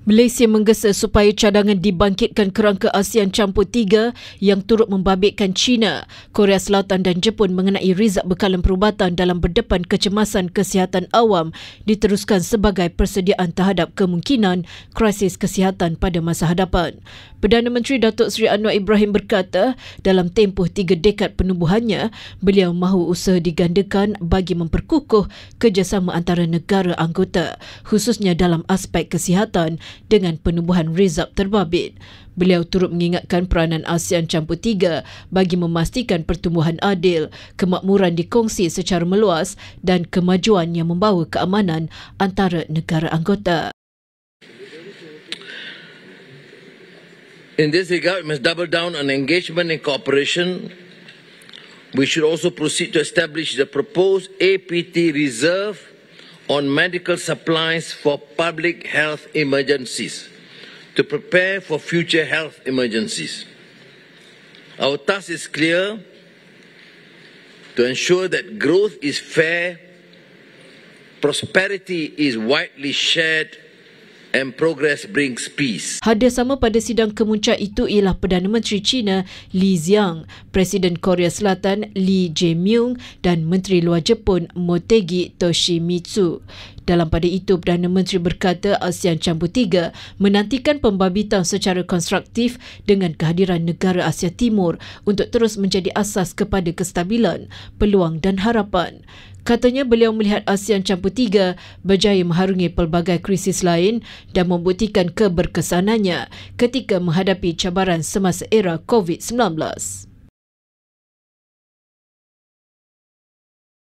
Malaysia menggesa supaya cadangan dibangkitkan kerangka ASEAN Campur 3 yang turut membabitkan China, Korea Selatan dan Jepun mengenai rizab bekalan perubatan dalam berdepan kecemasan kesihatan awam diteruskan sebagai persediaan terhadap kemungkinan krisis kesihatan pada masa hadapan. Perdana Menteri Datuk Seri Anwar Ibrahim berkata, dalam tempoh 3 dekad penubuhannya, beliau mahu usaha digandakan bagi memperkukuh kerjasama antara negara anggota, khususnya dalam aspek kesihatan dengan penubuhan rizab terbabit. Beliau turut mengingatkan peranan ASEAN Campur 3 bagi memastikan pertumbuhan adil, kemakmuran dikongsi secara meluas dan kemajuan yang membawa keamanan antara negara anggota. In this regard, we must double down on engagement and cooperation. We should also proceed to establish the proposed APT reserve on medical supplies for public health emergencies to prepare for future health emergencies. Our task is clear: to ensure that growth is fair, prosperity is widely shared, and progress brings peace. Hadir sama pada sidang kemuncak itu ialah Perdana Menteri China Li Xiang, Presiden Korea Selatan Lee Jae-myung dan Menteri Luar Jepun Motegi Toshimitsu. Dalam pada itu, Perdana Menteri berkata ASEAN Campur 3 menantikan pembabitan secara konstruktif dengan kehadiran negara Asia Timur untuk terus menjadi asas kepada kestabilan, peluang dan harapan. Katanya beliau melihat ASEAN Campur 3 berjaya mengharungi pelbagai krisis lain dan membuktikan keberkesanannya ketika menghadapi cabaran semasa era COVID-19.